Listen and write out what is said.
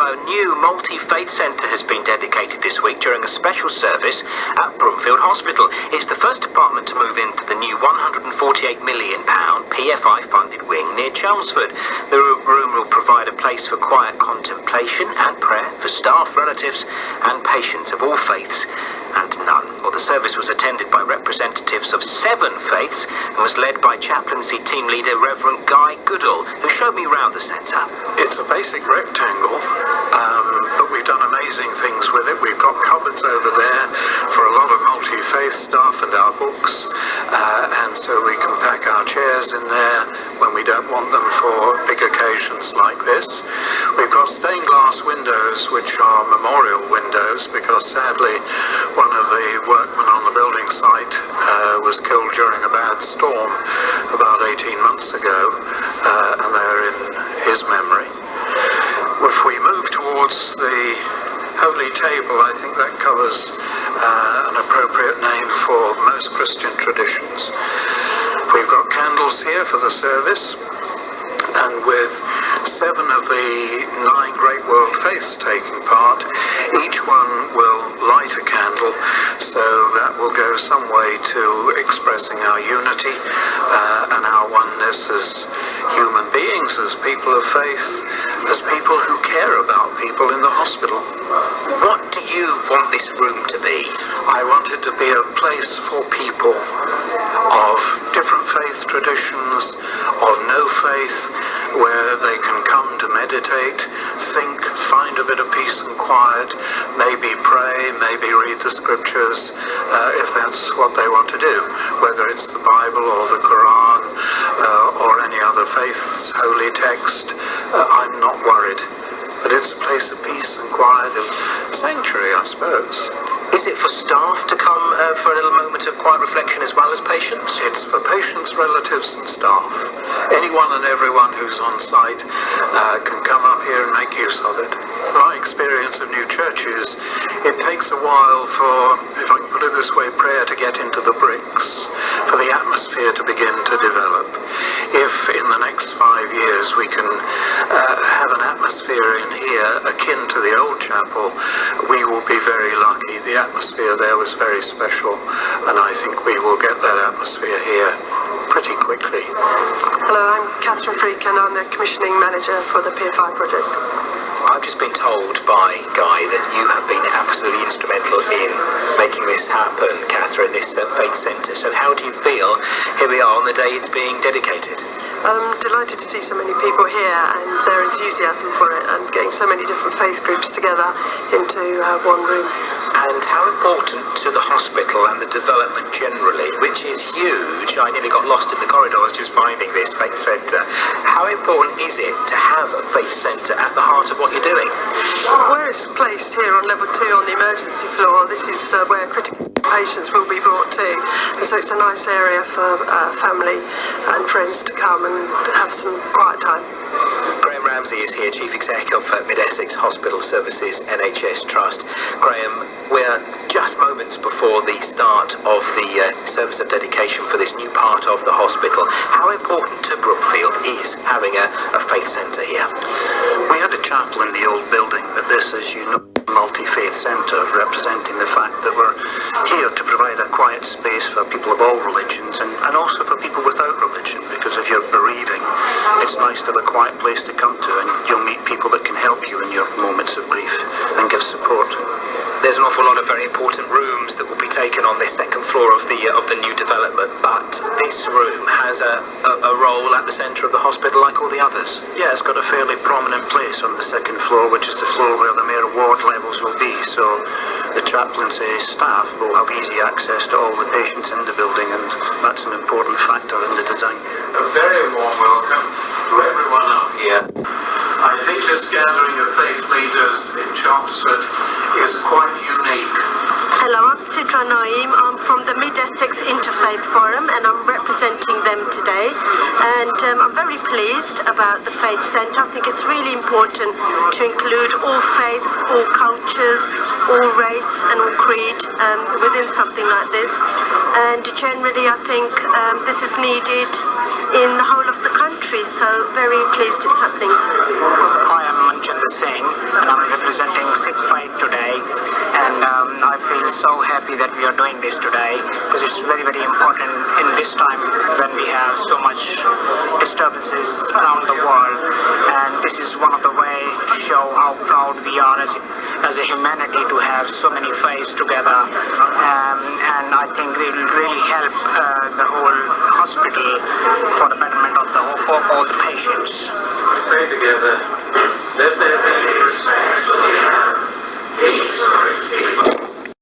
a new multi-faith centre has been dedicated this week during a special service at Broomfield Hospital. It's the first department to move into the new £148 million PFI-funded wing near Chelmsford. The room will provide a place for quiet contemplation and prayer for staff, relatives and patients of all faiths and none. Well, the service was attended by representatives of 7 faiths and was led by chaplaincy team leader Reverend Guy Goodall, who showed me round the centre. It's a basic rectangle, but we've done amazing things with it. We've got cupboards over there for a lot of multi-faith staff and our books, and so we can pack our chairs in there when we don't want them for big occasions like this. We've got stained glass windows, which are memorial windows, because sadly one of the workmen on the building site was killed during a bad storm about 18 months ago, and they're in his memory. If we move towards the Holy Table, I think that covers an appropriate name for most Christian traditions. We've got candles here for the service, and with 7 of the 9 Great World Faiths taking part, each one will light a candle, so that will go some way to expressing our unity and our oneness as human beings, as people of faith, as people who care about people in the hospital. What do you want this room to be? I want it to be a place for people of different faith traditions, of no faith, where they can come to meditate, think, find a bit of peace and quiet, maybe pray, maybe read the scriptures, if that's what they want to do, whether it's the Bible or the Quran or any other faith's holy text. I'm not worried. But it's a place of peace and quiet, and sanctuary, I suppose. Is it for staff to come for a little moment of quiet reflection as well as patients? It's for patients, relatives and staff. Anyone and everyone who's on site can come up here and make use of it. My experience of new churches, it takes a while for, if I can put it this way, prayer to get into the bricks, for the atmosphere to begin to develop. If in the next 5 years we can have an atmosphere in here akin to the old chapel, we will be very lucky. The atmosphere there was very special, and I think we will get that atmosphere here pretty quickly. Hello, I'm Catherine Freak, and I'm the commissioning manager for the PFI project. I've just been told by Guy that you have been absolutely instrumental in making this happen, Catherine, this faith centre. So how do you feel here we are on the day it's being dedicated? I'm delighted to see so many people here and their enthusiasm for it, and getting so many different faith groups together into one room. And how important to the hospital and the development generally, which is huge. I nearly got lost in the corridors just finding this faith centre. How important is it to have a faith centre at the heart of what you're doing? Where it's placed here on level 2 on the emergency floor, this is where critical patients will be brought to, and so it's a nice area for family and friends to come and have some quiet time. Graham Ramsey is here, Chief Exec of Mid-Essex Hospital Services NHS Trust. Graham, we're just moments before the start of the service of dedication for this new part of the hospital. How important to Broomfield is having a faith centre here? We had a chapel in the old building, but this, as you know, multi-faith centre, representing the fact that we're here to provide a quiet space for people of all religions, and also for people without religion, because if you're bereaving, it's nice to have a quiet place to come to, and you'll meet people that can help you in your moments of grief and give support. There's an awful lot of very important rooms that will be taken on this second floor of the new development, but this room has a role at the centre of the hospital like all the others. Yeah, it's got a fairly prominent place on the second floor, which is the floor where the mere ward levels will be, so the chaplaincy staff will have easy access to all the patients in the building, and that's an important factor in the design. A very warm welcome to everyone up here. I think this gathering of faith leaders in Chelmsford is quite unique. Hello, I'm Sidra Naeem. I'm from the Mid-Essex Interfaith Forum, and I'm representing them today. And I'm very pleased about the Faith Centre. I think it's really important to include all faiths, all cultures, all race and all creed within something like this. And generally, I think this is needed in the whole of the country. So very pleased it's happening. Hi, I'm and I'm representing Sikh Faith today, and I feel so happy that we are doing this today because it's very, very important in this time when we have so much disturbances around the world, and this is one of the ways to show how proud we are as a humanity to have so many faiths together, and I think it will really help the whole hospital for the betterment of all the patients. Say together, let there be respect, peace for his people.